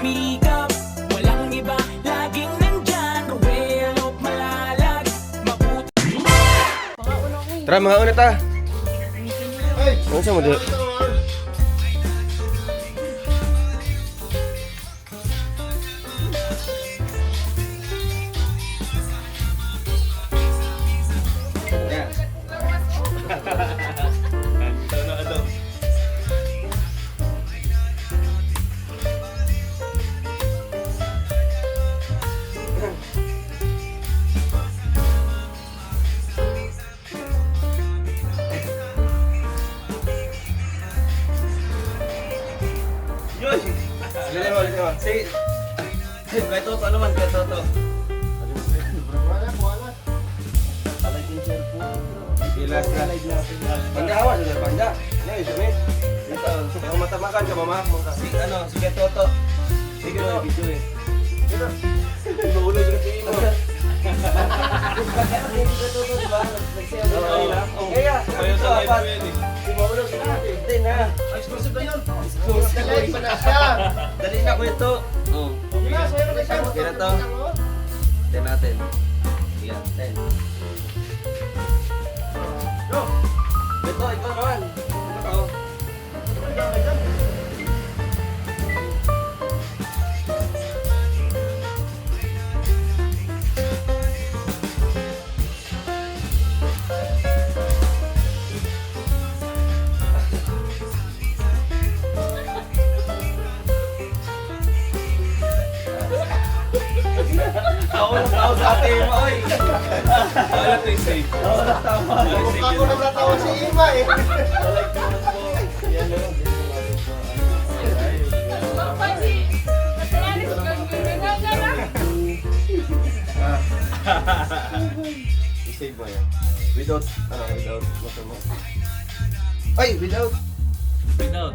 sumikap. Walang iba, laging nandyan. Ruel, malalag, mabuti. Tara, mga una ta. Ano sa mo di? Sige. Kahit toto naman, kahit toto. Ilas na. Panda awas na panda. Ngayon sa mit. Ang matamakan ka mama. Sige, sige toto. Sige na, video eh. Maulo sa tingin mo. Kaya, Kayo sa live ko yan eh. maulo sa tingin. Hindi na. Exclusive na yun. Dali na ko ito. Oo. Okay na to. Tignan natin. Yan, 10. Go! Ito, ikaw naman. Ito. Ako sa ate mo, oy. Wala to yung safe. Tama. Ako na natawa si Ima eh. I-save mo yan. Without motor mo. Ay, without. Without.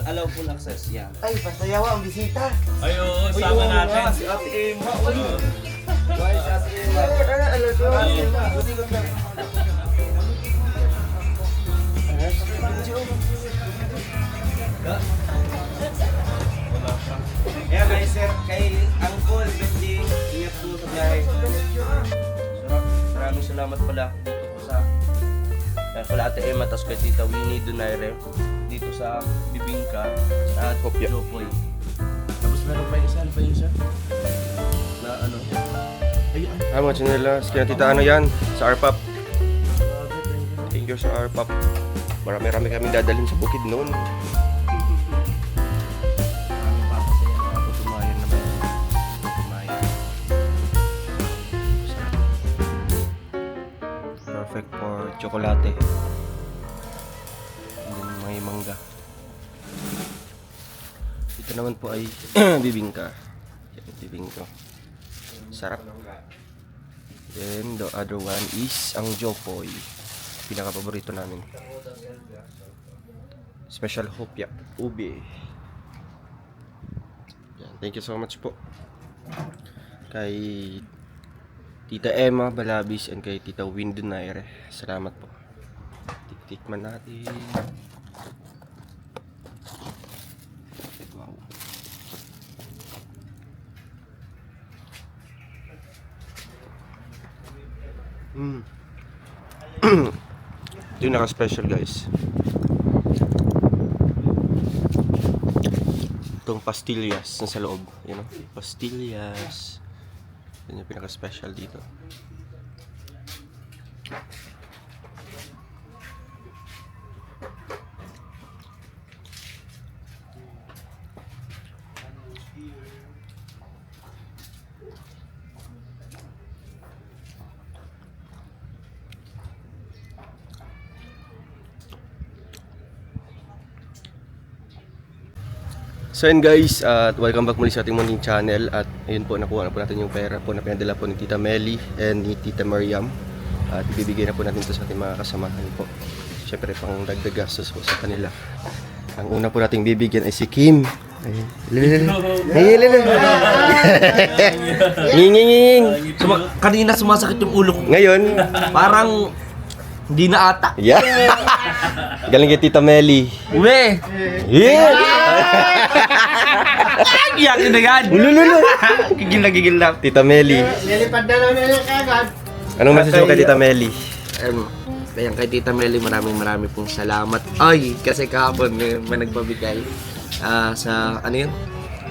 Allow full access, yan. Ay, pasayawa ang bisita. Ayo, sama natin. Si Ate Emma, oy. Why sa Ate Ima? Ano to? Buti ko na. Kaya guys, sir, kay Uncle Benji, ingat po sa biyahe. Maraming salamat pala dito po sa kala Ate Emma, tapos kay Tita Winnie Donaire dito sa Bibingka at Kopya. Jopoy. Tapos meron pa isa, ano pa yung isa? Na ano? Ayun. Mga chinelas. Kaya tita ano yan? Sa RPAP. Thank you sa RPAP. Marami-rami kaming dadalhin sa bukid noon. Maraming papasaya na tutumayan naman. Tutumayan. Perfect for chocolate. And then may mangga. Ito naman po ay bibingka. Yan, bibingka. Sarap. Then the other one is ang Jopoy. Pinaka-paborito namin. Special hopya. Ube. Yan, thank you so much po. Kay Tita Emma Balabis and kay Tita Win Donaire. Salamat po. Tikman natin. Wow. Ito yung naka-special guys. Itong pastillas na sa loob. You know? Pastillas. Yan yung pinaka-special dito. So yun guys, at welcome back muli sa ating munting channel. At ayun po, nakuha na po natin yung pera po na pinadala po ni Tita Melly and ni Tita Mariam. At ibibigay na po natin ito sa ating mga kasamahan po. Siyempre pang dagdag gastos po sa kanila. Ang una po nating bibigyan ay si Kim. Nginginging. Kanina sumasakit yung ulo ko. Ngayon, Parang hindi na ata. yeah. Galing kay Tita Melly. Uwe! Yeah. Iyakin na yan! Ulululu! Gigil na. Tita Meli. Lilipad na lang nila kagad. Anong message mo kay Tita Meli? Kaya kay Tita Meli, maraming pong salamat. Ay, kasi kahapon may nagbabigay sa, ano yun?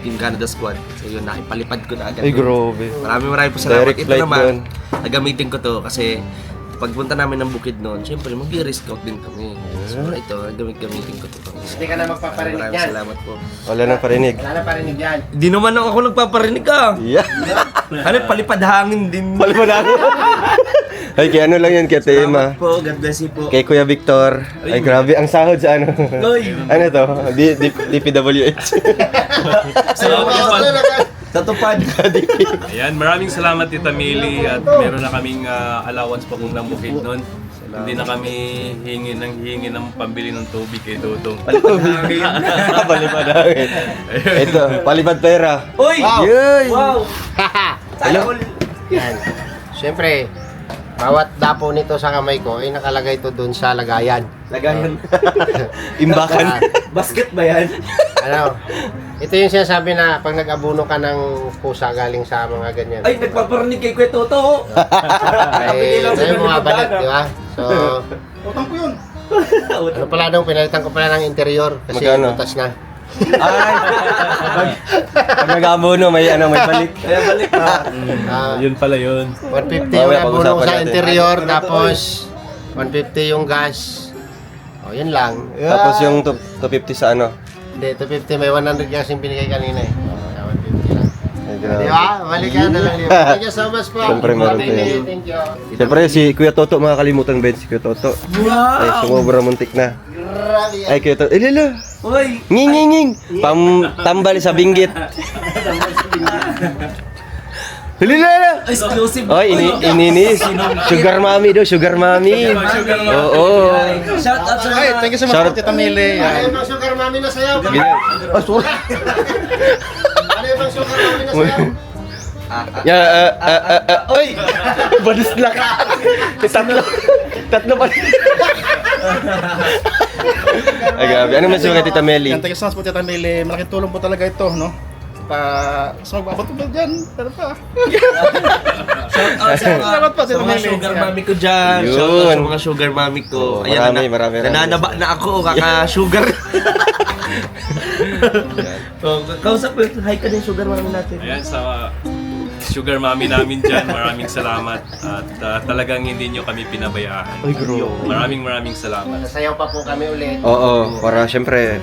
Team Canada Squad. So yun, nakipalipad ko na agad. Ay, grabe. Maraming po salamat. Direct Ito flight naman, doon. nagamitin ko to kasi pagpunta namin ng bukid noon, syempre mag-risk out din kami. So ito, gamitin ko to. Hindi ka na magpaparinig Maraming yan. salamat po. Wala nang parinig. Wala na parinig yan. Di naman ako nagpaparinig ka. Yeah. Ano, palipad hangin din. Wala pa na ako. Ay, kaya ano lang yan, kaya tema. Salamat po, God bless you po. Kay Kuya Victor. Ay, grabe. Ang sahod sa ano. Oy! Ano to? DPWH. Salamat po. Sa tupad. Ayan, maraming salamat Tita Meli at meron na kaming allowance pa kung ng bukid nun. Hindi na kami hingi ng pambili ng tubig kay Dodong. Palipad hangin. Ito, palipad pera. Uy! Yay! Wow! Hello? Yan. Siyempre, bawat dapo nito sa kamay ko ay nakalagay ito doon sa lagayan. Lagayan. Imbakan. Basket ba yan? Ano? Ito yung sinasabi na pag nag-abuno ka ng pusa galing sa mga ganyan. Ay, nagpaparinig kay Kuya Toto. Ay, ito yung mga balik, di ba? So, Utang ko yun. ano pala nung pinalitan ko pala ng interior kasi Magkano? butas na. Ay! Pag nag-amono, may balik. Kaya balik na. Yun pala yun. 150 yung Mamaya abuno pag-usapan sa natin. interior, tapos 150 yung gas. O, yun lang. Tapos yung 250 sa ano. Hindi, 250 may 100 gas yung binigay kanina eh. 150 lang. Ay, Di grabe. ba? Balik ka na lang. Thank you so much po. Siyempre, meron Thank tayo. you. Thank you. Siyempre, si Kuya Toto, makakalimutan ba yun si Kuya Toto? Ay, sumobra muntik na. Grabe yan. Ay, Kuya Toto, lalo! Uy! Nging, nging, nging! Tambal sa binggit. Lalo! Exclusive. Oy, ininis. Sugar mommy daw, sugar mommy. Oo. Shout out sa mga... Thank you so Shout- Tita Mili. Ano yung bang sugar mami na sayaw? Ganyan. Oh, sorry. Ano yung bang sugar mami na sayaw? Oy! Balis lang. Tatlo pa. Ay, grabe. Ano masasabi kay Tita Meli? Yan, thank you so much po Tita Meli. Malaking tulong po talaga ito, no? Sa magbabot po dyan. Pero pa. Shout out sa Salamat po, sa Tita mga Meli. sugar mami ko dyan. Yun. Shout out sa mga sugar mami ko. Oo, marami. Nananaba na ako, kaka-sugar. So, kausap ko, hi ka din sugar mami natin. Ayan, sa sugar mommy namin dyan, maraming salamat. At talagang hindi nyo kami pinabayaan. Ay, bro. Maraming salamat. Sasayaw pa po kami ulit. Oo, para syempre,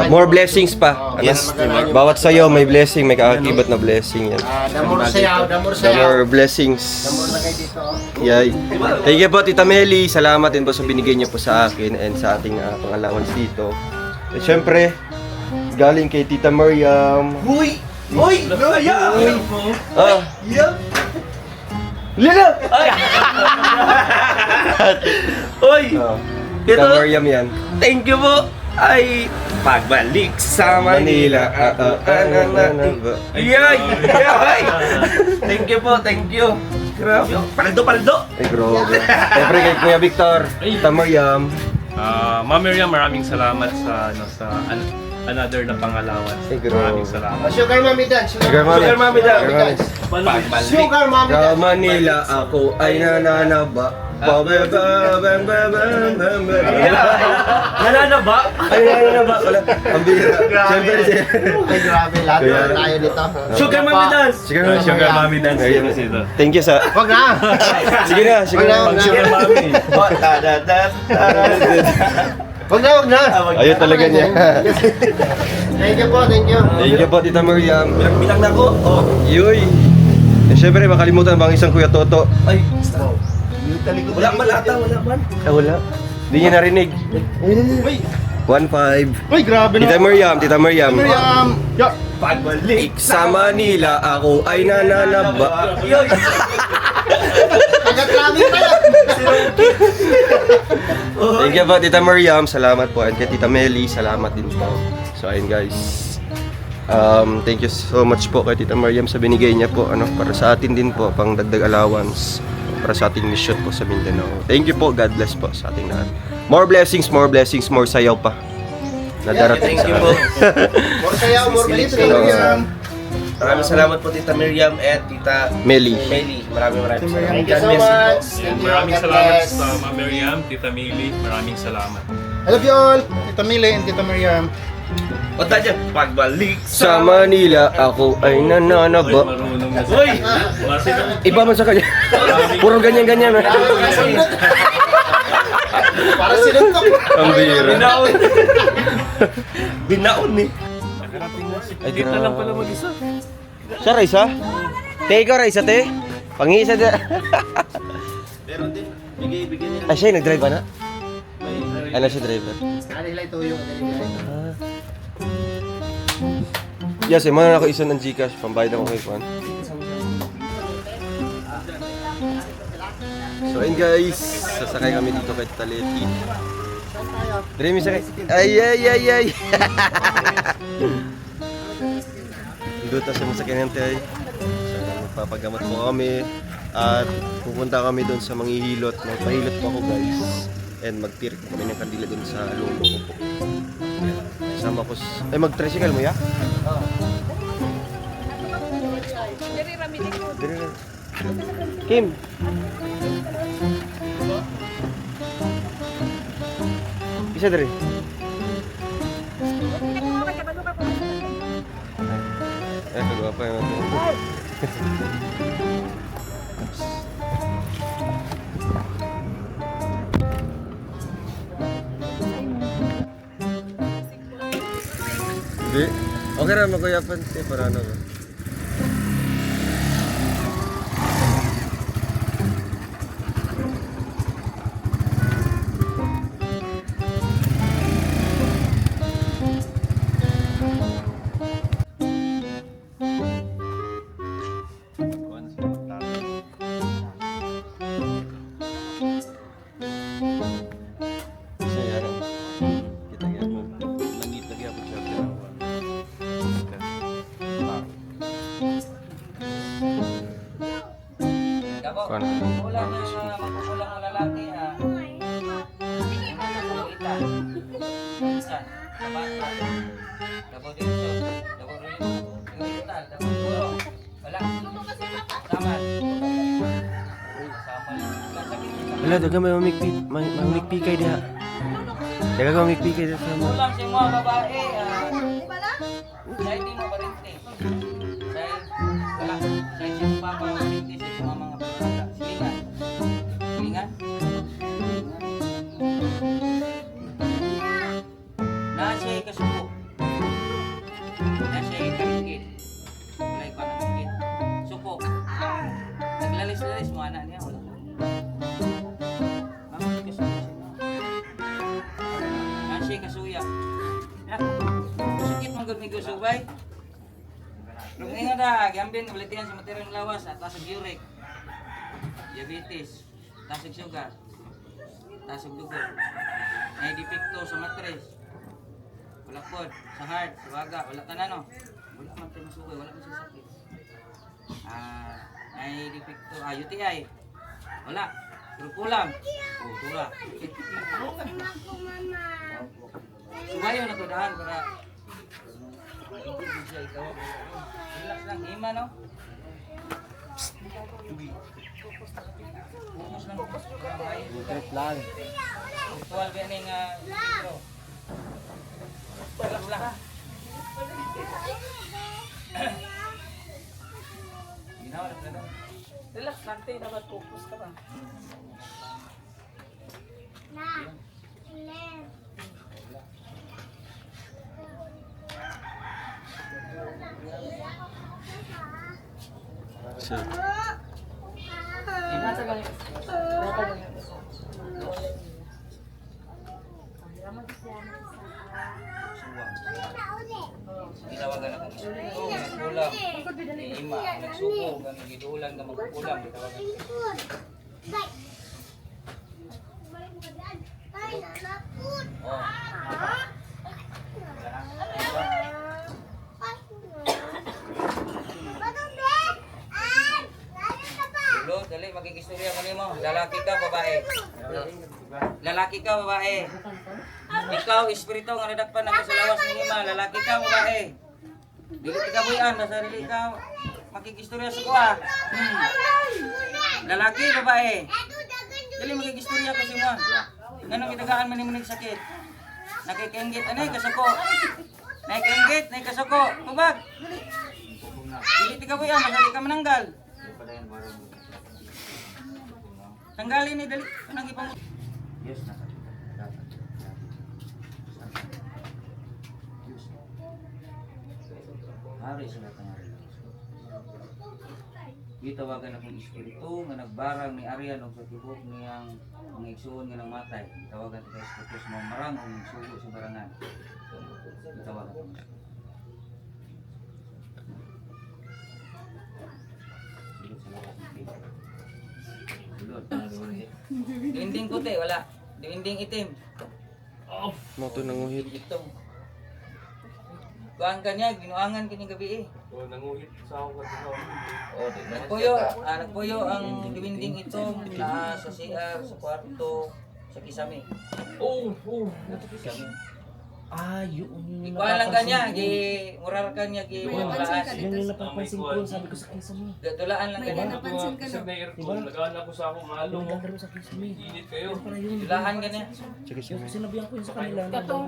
more blessings pa. Ano? Yes, Diba? Bawat sayo may blessing, may kakakibat na blessing yan. Damor sayaw, damor The sayaw. more blessings. Damor lagay dito. Yay. Thank you po, Tita Meli. Salamat din po sa binigay niyo po sa akin and sa ating pang-allowance dito. At syempre, galing kay Tita Mariam. Uy! Uy! Laya! Ah, Yeah! Lila! Uy! Tita Ito. Mariam yan. Thank you po! Ay, pagbalik sa Manila. Yay! Yay! Thank you po, thank you. Grabe. Paldo! Ay, grabe. Siyempre kay Kuya Victor. Tita Mariam. Ma'am Miriam, maraming salamat sa another na pangalawan. Ay, grabe. Maraming salamat. Sugar mami dan. Sugar Mami. Sugar Mami daw. Sugar Mami. Pagbalik. Sugar mami Sa dan. Manila ako ay nananaba. Nananaba? Ay, nananaba pala. Ang bihira. Siyempre, Ay, grabe. Lahat Kaya- na tayo nito. Sugar Mami dance! Sugar Mami. dance Ayun. dito sito. Thank you sa... Wag na. Sige na, sige Wag na, na. wag na. Sugar mommy. Wag na, wag na. Ayun talaga niya. Thank you po, thank you. Thank you po, Tita Mariam. Bilang na ako. Oh. Yuy! Eh, syempre, makalimutan ba ang isang Kuya Toto? Ay, wala man ata, wala man. Wala. Hindi niya narinig. Uy! 1-5. Uy, grabe Tita Mariam, Tita Mariam. Miriam. Yeah. Pagbalik Sa Manila, ako ay nananaba. Yoy! Agad lagi pala. Thank you po, Tita Mariam. Salamat po. And kay Tita Meli, salamat din po. So, ayun guys. Thank you so much po kay Tita Mariam sa binigay niya po. Para sa atin din po, pang dagdag allowance. Para sa ating mission po sa Mindanao. Thank you po. God bless po sa ating lahat. More blessings, more sayaw pa. na darating Thank sa you po. More sayaw, more Silip baliw. sa Oo. Miriam. Maraming salamat po Tita Miriam at Tita Meli. Meli. Maraming Tita Miriam. salamat. Thank you God so bless you po. much. Yan, Thank you. maraming God salamat bless. sa Ma'am Miriam, Tita Mili. Maraming salamat. I love you all. Tita Mili and Tita Miriam. O dyan, pagbalik Sa Manila, ako ay Uy, nananaba. marunong na. Uy! Iba man sa kanya. Puro ganyan-ganyan. Para sinuntok. Ang bira. Binaon! Binaon eh. Ay, Kita lang pala mag-isa. Siya, Raisa? Te, ikaw, Raisa, te? Pangisa dyan. Meron din. Bigay niya. Ay, siya yung nag-drive ba na? Ano siya driver? Kanila ito yung Yes, mana ako isa ng Gcash. Pambayad ako kay Juan. So, ayun guys. Sasakay kami dito kay Taleti. Dreamy sakay. Ay. Dito sa masakyan ng tay. So, magpapagamot po kami. At pupunta kami doon sa manghihilot. Magpahilot po ako guys. And magtirik po kami ng kandila doon sa lumo ko po. Sama ko ay mag-tricycle mo ya? Oo. Kim. Isa dari. Kagawa pa yung Hindi. Okay na, makuyapan siya para ano ba? Kasi ano, kita yan mo. Langit lagi ako siya. Kuan. Wala na magkukulang ang lalaki ha. Kita. Isa. Kabata. Dabo dito. Dabo rito. Tingtal. Dabo duro. Wala. Saman. Saman. Wala, daga may mamikpikay diha. Daga ka mamikpikay diha sa mo. Kulang si mga babae. Sa hindi mo barinte. Wala. Sa isang papa barinte sa mga mga bata. Silingan. Silingan. Nasa kasuko. Nasa karikit. Wala ko na karikit. Suko. Naglalis-lalis mo anak niya. Wala. Mama kasuko. Nasa kasuya. Sakit mong gud subay. Nung nga da, gambin ulitian sa materiang lawas at tasag uric. Diabetes, tasag sugar, tasag dugo. May depekto sa matres. Wala pod, sa heart, sa baga, wala ka na no. Wala man tayo masugay, wala man siya sakit. May depekto, UTI. Wala. Pero kulang. Tura. Sumayo na to dahan para siya ikaw. Relax lang, hima no? Focus lang. Focus lang. Actual ba ning intro? Relax lang. Ginawa lang na. Relax lang, tayo dapat focus ka ba? Siya. Ginawagan ako ng suko, kulang. Ima, nagsuko, gidulan ka magkulang, gitawagan. Dulo, dali, magkikistorya ko nimo. Lalaki ka, babae? Lalaki ka, babae? Ikaw, espiritu nga nadakpan na sa lawas ni Ima, lalaki ka mo ba eh? Dili ka buyan, basta dili ka makikistorya sa kuha. Lalaki, babae. Dili makikistorya ka sa mo. Ganong itagaan man ni sakit. Nakikinggit, anay, kasako. Nakikinggit, kasako. Tubag. Dili ka buyan, basta di ka mananggal. Tanggalin ni dali. Anong ipang... Yes, hari sila tangali. Gitawagan akong espiritu nga nagbarang ni Arian og sa tibok niyang mga igsuon nga namatay. Gitawagan ta espiritu sa mga marang og sugo sa barangan. Gitawagan ko. Dinding puti, wala. Dinding itim. Mo to nanguhit. Itong. Kuhaan ka niya, ginuangan kanyang gabi eh. So, nanguhit sa ako kasi Nagpuyo ang dinding itong sa CR, sa kwarto, sa kisame. Sa kisame. Yun Ikuha lang ka niya, murar ka niya, mulaan. yung napapansin ko, sabi ko sa kisame. Dulaan lang ka niya. Kasi may aircon, nagaan ako sa akong along. Nagkakaroon sa kisame. Init kayo. Para yun. Dulaan ka niya. Yung sinabihan ko yun sa kanila. Katong,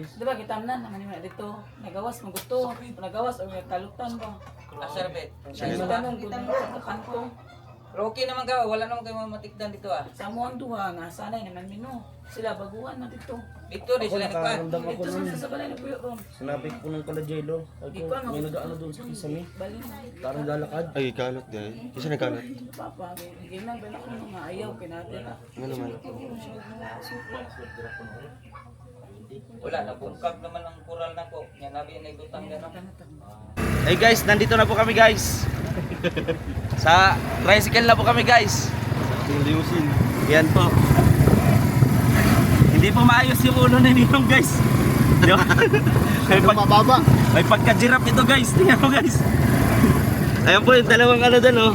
di ba kita na naman yung dito, nagawas, magusto, nagawas o kalutan ba? Asarbet. Sa tanong kung sa kanto, Pero okay naman ka, wala naman kayo matikdan dito ah. sa mo ang duha nga, sanay naman mino. Sila baguhan na dito. Dito, di sila nagpan. Nakaramdam ako Dito nun. sa balay na puyo ron. Sinabi ko nung kala Jello. Ako, may nag-ano doon sa kisame. Bali na. Parang lalakad. Ay, kalot dahil. Kasi nagkalot. Papa, ginang ba na ko mga ayaw kinati na. Ano naman? Wala, nabungkag naman ang kural na ko. Yan, nabi na ibutang gano'n. Hey guys, nandito na po kami guys. Sa tricycle na po kami guys. Yung limousine. Yan po. Hindi po maayos yung ulo na ninong guys. Di ba? Mababa. May pagka-giraffe ito guys. Tingnan mo guys. Ayan po yung dalawang ano doon oh.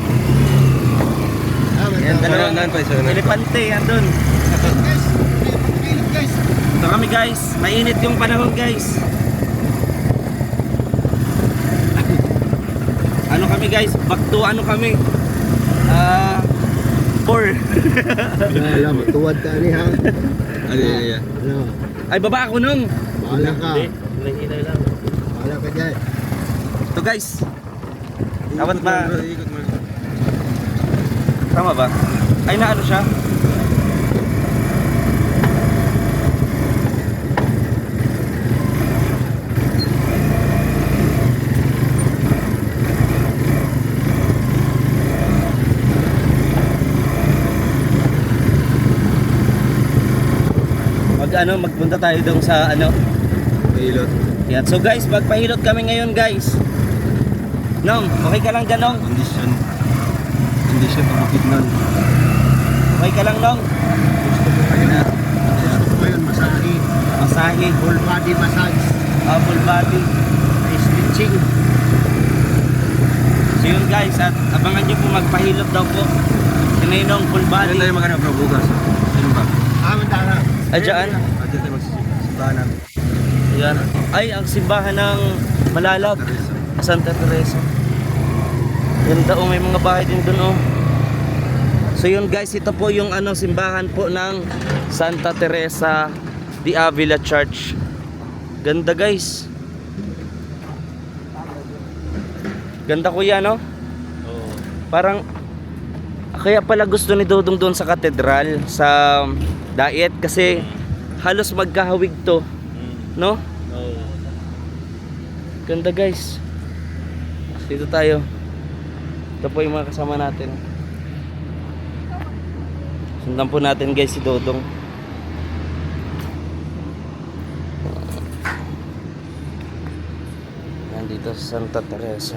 Ayan dalawang Nan pa isa na. elepante yan doon. Ito kami guys. Mainit yung panahon guys. Ano kami guys? Back to ano kami? 4. Alam mo, tuwad ka ni ha. Ay. Ano, Ay baba ako nung. bahala ka. Hinay lang. Bahala ka dyan. Ito guys. Dapat ba? Ikot mo. Tama ba? Ay na ano siya? Magpunta tayo dong sa ano Hilot. yan. So guys, magpahilot kami ngayon guys. Nong, okay ka lang dyan Nong? Condition. Condition pabukid nun. Okay ka lang Nong? Gusto ko ngayon, masahe. Masahe. Full body massage. Full body. Stitching. So yun guys, at abangan nyo po magpahilot daw po. Sininong full Ano body. tayo maghanap ng bukas? Sino ba? Mandara. Ay dyan. At tayo magsisimbahan namin. Ayan. Ay, ang simbahan ng Malalag. Santa Teresa. Yan daw, may mga bahay din doon oh. So yun guys, ito po yung ano, simbahan po ng Santa Teresa de Avila Church. Ganda guys. Ganda kuya no? Oo. Parang kaya pala gusto ni Dodong doon sa katedral sa Dait kasi halos magkahawig to, no? Oo. Ganda guys. Dito tayo. Ito po yung mga kasama natin. Sundan po natin guys si Dodong. Nandito sa Santa Teresa.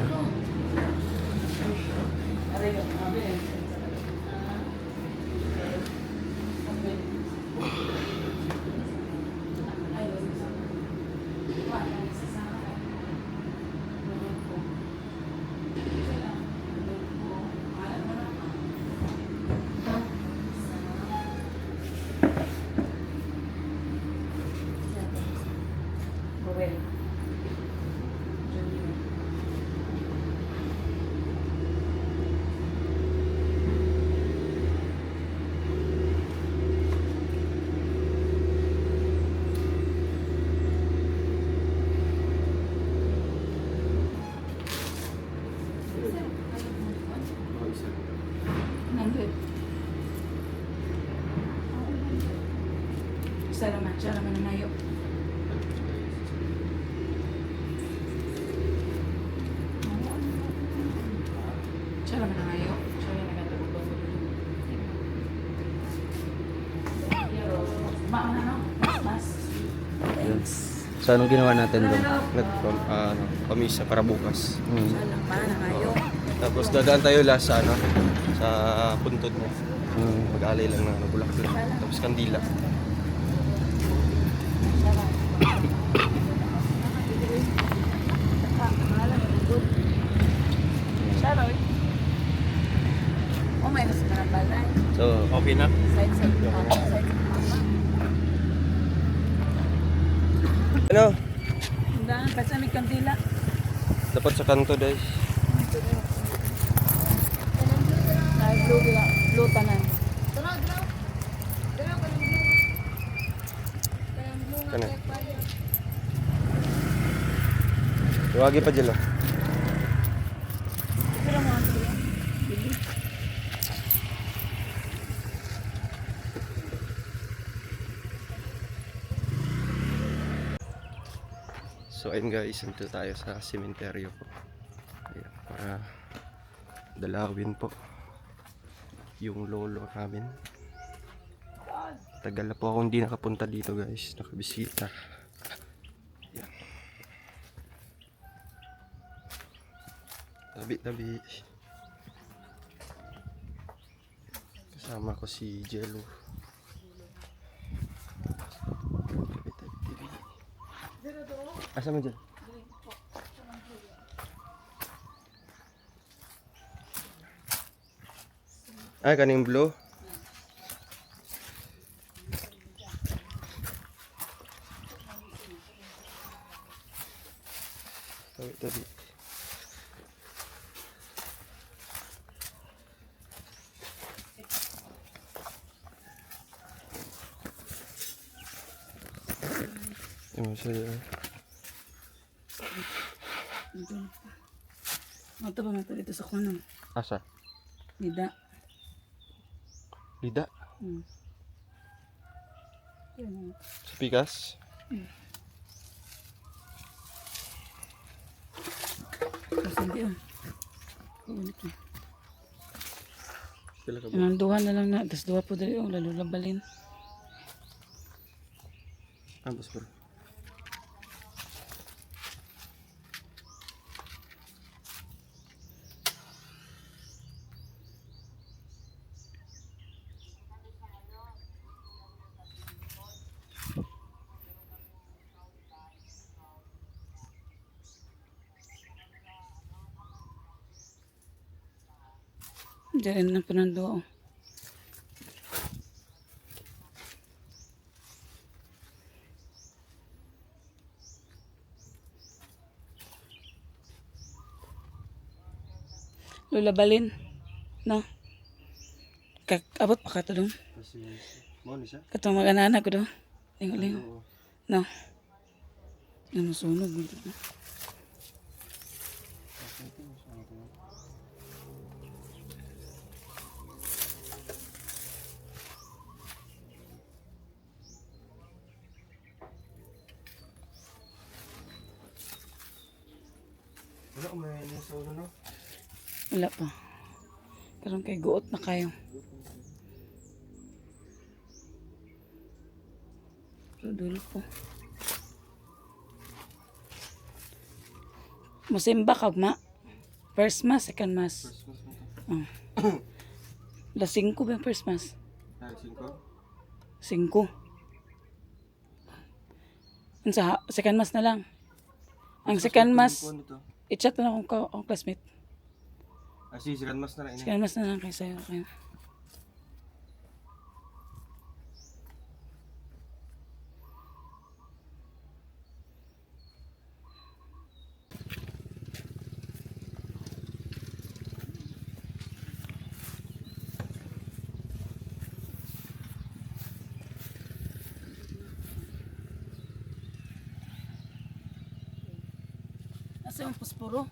Siya naman nangayo. Siya naman nangayo. Siya naman nagtatulog. Pero, mauna no? Mas. Thanks. So anong ginawa natin doon? Pamisa para bukas. Siya lang pa nangayo. Tapos dadaan tayo last sa ano, sa puntod mo. Mag-alay lang ng bulaklak. Tapos kandila. Siya Roy. Oh my gosh, parang balay. So, Okay na? Side. Side. Ano? Hanggang, kasi may kandila. Dapat sa kanto guys. Ay, blue tanan. Kana. Iwagi pa dyan. Pero mo ang tuloy. So ayun guys, nandito tayo sa sementeryo po. Ayan, para dalawin po yung lolo namin. Tagal na po ako hindi nakapunta dito guys, nakabisita. Ayan. Tabi-tabi. Kasama ko si Jello. Asa mo dyan? Ay, kaning blue. Tabi. Ito ba nato dito sa kuno? Asa? Nida. Lida? Yun. Sa Pikas? Tapos hindi ah. Kulit na. Sila ka ba? Yung duha na lang na. Tapos duha po dali oh. Lalo labalin. Ambos bro. Diyan na po ng duha oh. Lulabalin. No? Abot pa ka to doon. Kasi, mo ni siya? Katong mag-anana ko doon. Lingo-lingo. No? Ano masunog. Wala ko may nasa ulo no? Wala pa. Karon kay guot na kayo. Dulo po. Musimba kag ma. First mass, second mass. Oh. Las 5 ba yung first mass? Ah, 5? 5. Ang sa second mass na lang. Ang second mass, i-chat na akong classmate. Ah, si second mas na lang. Second mass na lang kayo sa'yo. Okay. Nasa yung puspuro?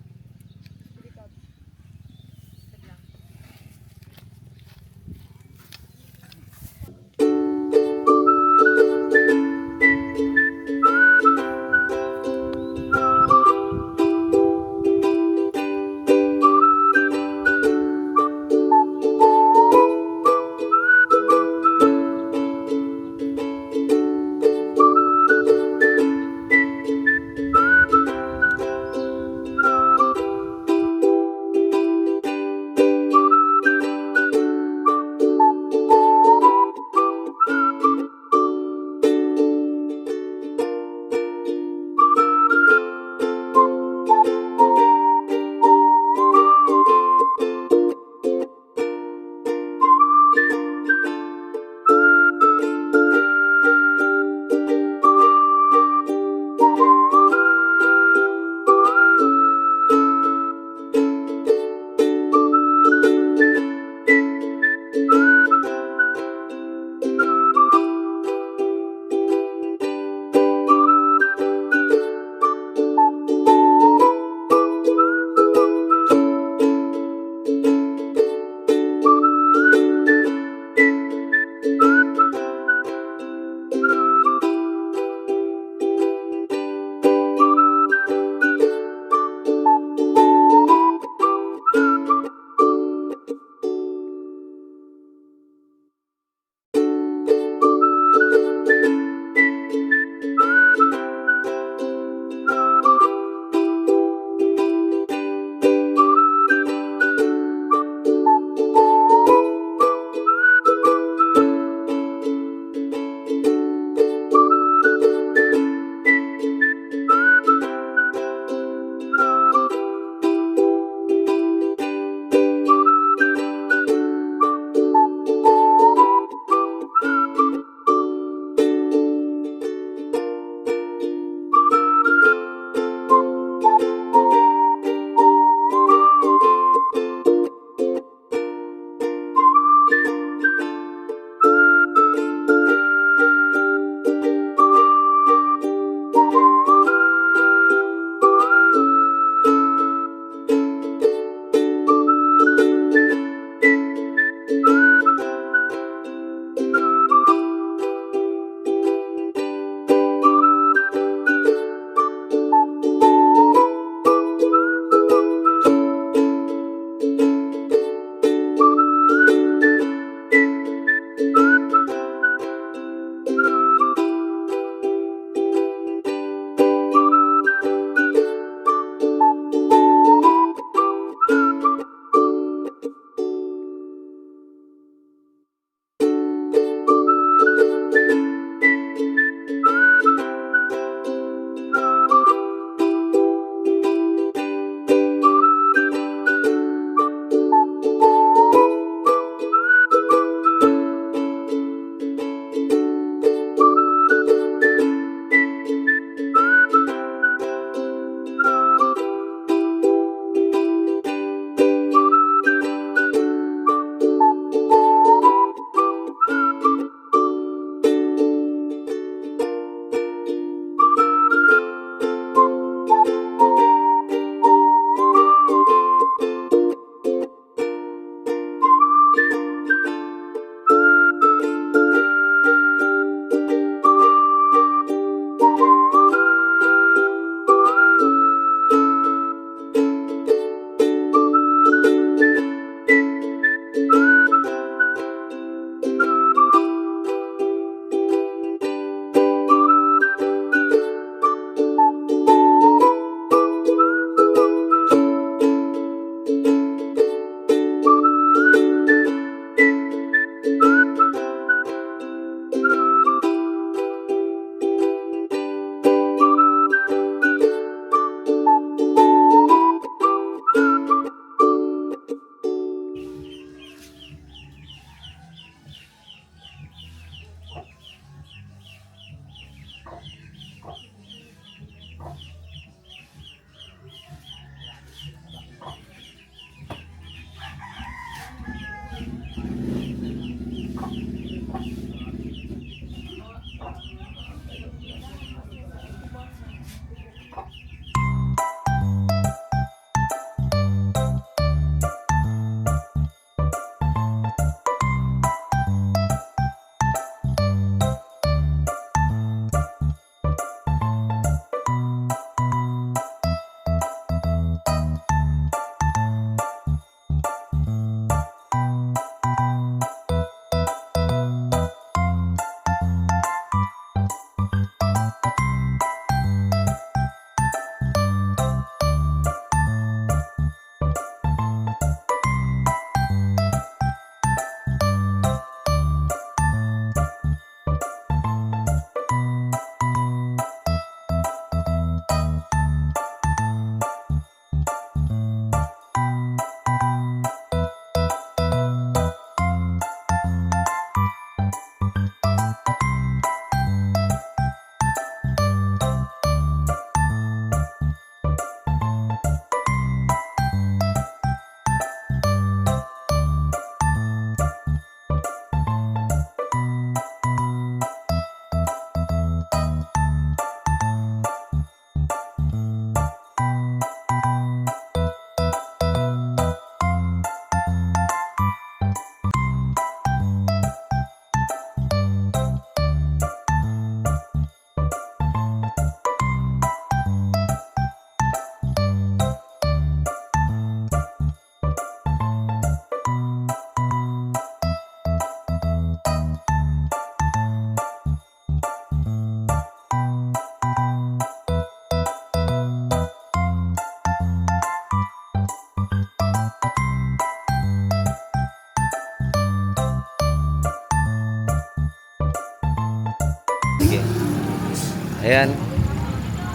Ayan.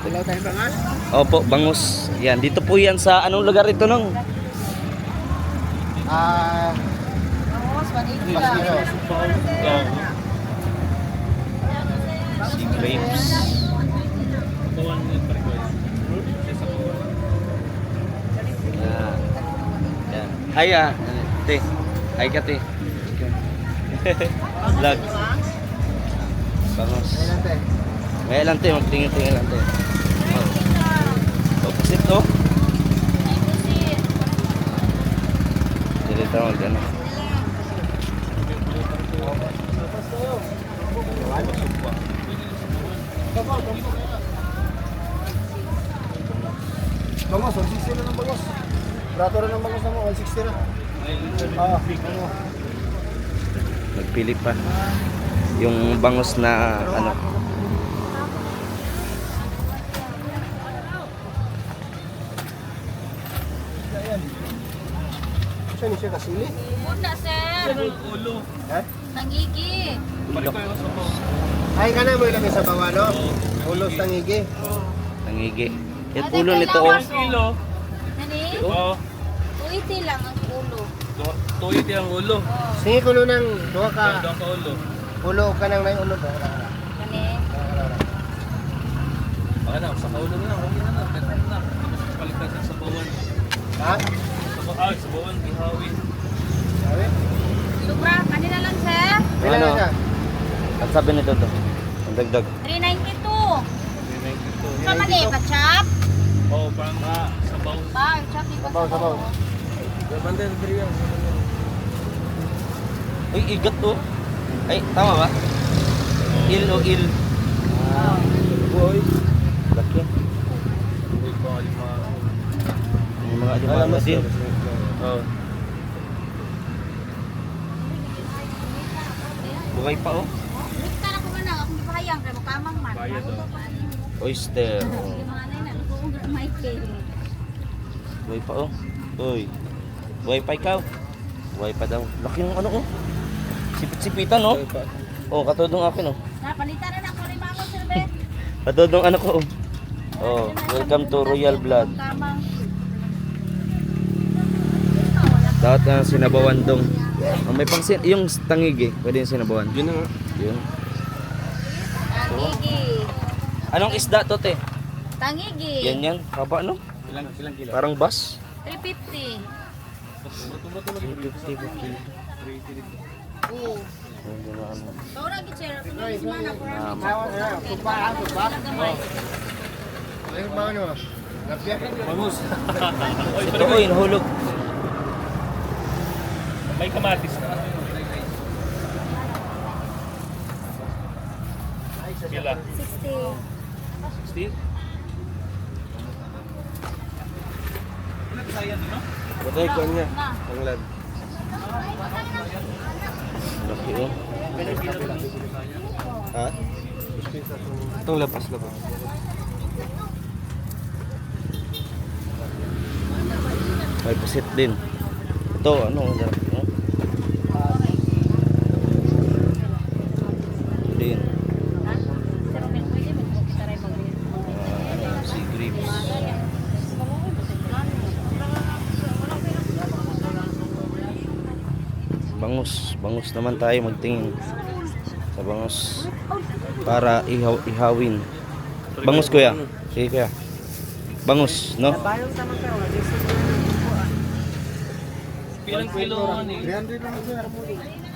Wala tayong bangas. Opo, bangus. Yan, dito po yan sa anong lugar ito nung? Si grapes. Yan. Yan. Ay te. Ay ka te. Vlog. Bangus. Ngayon lang te, magtingin-tingin lang te. Opposite to. Dito mag ano. Bangas, 160 na ng bangas. Brato rin ng bangas na mo, 160 na. Bango. Nagpili pa. Yung bangus na ano. Siya ni siya kasili. Muna, sir. Nangigi. Ay ka na mo ilagay sa bawa, no? Ulos tangigi. Nangigi. Yung ulo nito oh. Nani? Oo. 280 lang ang ulo. Tuyot yung ulo. Sige kuno ng duha ka. Doon ka ulo. Ulo ka nang nay ulo. Kani? Baka na, sa kaulo na lang. Okay na lang. Pwede na. Palitan sa sabawan. Ha? Sabawan, ihawin. Sobra, kanina lang, sir. Pila na siya? At sabi nito to. Ang dagdag. 392. Sa mali, chop? Oo, parang sabaw. Ba, chop di ba? Sabaw. Uy, igat to. Ay, tama ba? Il o il. Boy. Laki. Yung mga alimango din. Oo. Buhay pa oh. Bukta na ko man ako gipahayang kay makamang man. Bayad, Oyster. Yung mga nay na ko may kay. Buhay pa oh. Uy. Buhay pa ikaw. Buhay pa daw. Laki ng ano oh. Sipit-sipitan oh. Oh, katodong akin oh. Napalitan na ako ni Mamo Sir Ben. Katodong ano ko oh. Oh, welcome to Royal Blood. Kamang. Dapat na sinabawan dong. Oh, may pang yung tangigi, pwede yung sinabawan. Yun na nga. Yun. Tangigi. Anong isda to te? Tangigi. Yan yan. Haba no? Ilang kilo? Parang bus. 350. 350 per kilo. Oo. Ayun, yun na ano. Ora gid sir, kuno mana ko Ay ba ano? Lapya. Bangus. Ito ko inhulog. May kamatis na. Kila? 60. Steve? Patay ko niya. Ang lad. Laki oh. Ha? Itong lapas. May pusit din. Ito ano? Din. Pero men pwede mo kita ray mag. Si grapes. Bangus naman tayo magtingin sa bangus para ihawin. Bangus kuya. Sige kuya. Bangus, no? Ilang kilo ni? 300 lang sir.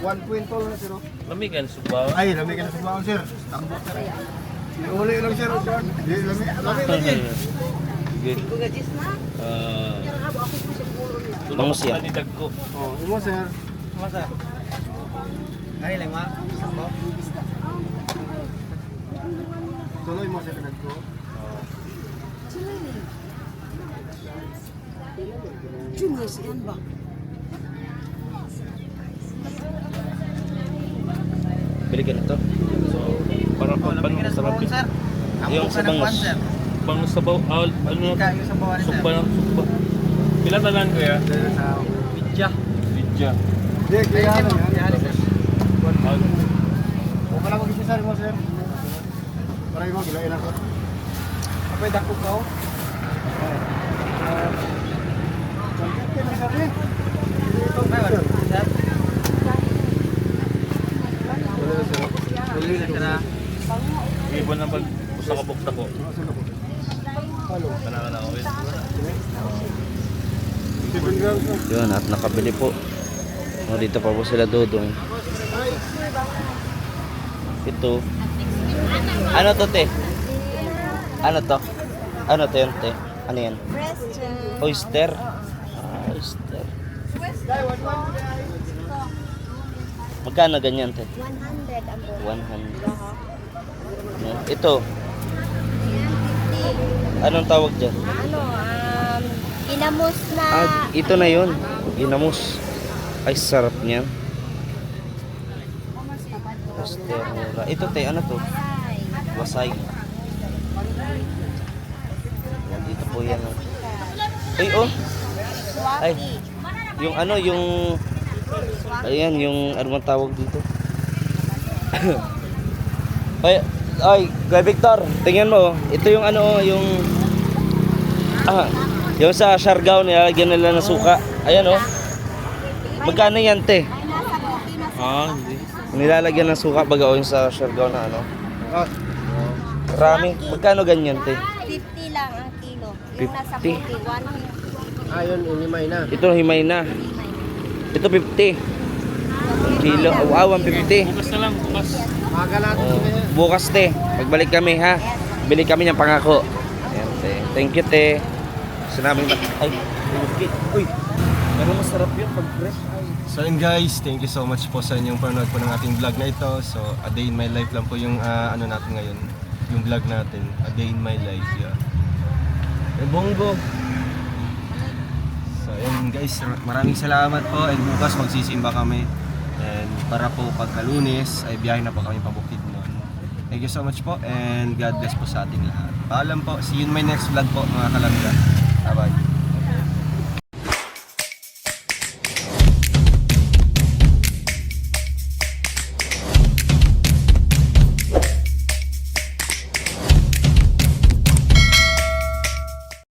1.2 na sir. Lamigan, subaw. Ay, lamig ka na sa baon sir. Tambo sir. Uli lang sir. Lamig lang yan. Good. Ah, Bangus yan. Panidag ko. Oh, imo sir. Ay, lang ma. Tuloy mo sir kanad ko. Bili ka na to. Para paano sarap. Yung sa bangus. Bangus sabaw. Ano na? Sukba na. Sukba. Pila tanan ko ya? Vidya. Di, kaya ano. Ah, O pala mag-isa mo sir. Try mo, gilain ako. Apay dako ka oh. Ibon na pag gusto ka bukta ko. Kana na okay. Yun, at nakabili po. O, dito pa po sila dodong. Ito. Ano to, te? Ano to? Ano to yun, te? Ano yan? Oyster. Ah, oyster. Magkano ganyan, te? 100 ang buo. 100. Ano? Ito. Anong tawag dyan? Ano, ginamos na... Ah, ito na yun. Ginamos. Ay, sarap niyan. Oyster. Ito, te, ano to? Wasay. Yan, dito po yan. Oh. Ay, oh. Ay, yung ano, yung... Ayan, yung ano man tawag dito. ay, Kuya Victor, tingnan mo. Ito yung ano, yung... yung sa Siargao, nilalagyan nila ng suka. Ayan, oh. Magkano yan, te? Hindi. Nilalagyan ng suka baga o yung sa Siargao na ano. Marami. Magkano ganyan, te? 50 lang ang kilo. Yung nasa 50. 40, 150. Ayun, inimay na. Ito, himay na. Ito, 50. Kilo. Wow, 150. Bukas na lang, bukas. Maga natin Oh, sila. bukas, te. Pagbalik kami, ha? Bili kami ng pangako. Ayan, te. Thank you, te. Gusto namin ay, uy. Pero masarap yun pag fresh. So yun guys, thank you so much po sa inyong panonood po ng ating vlog na ito. So a day in my life lang po yung ano natin ngayon, yung vlog natin, a day in my life. Yeah. Bongo. So yun guys, maraming salamat po and bukas magsisimba kami. And para po pagka-Lunes ay biyahe na po kami pa Bukidnon. Thank you so much po and God bless po sa ating lahat. Paalam po, see you in my next vlog po mga kalangga. Bye bye.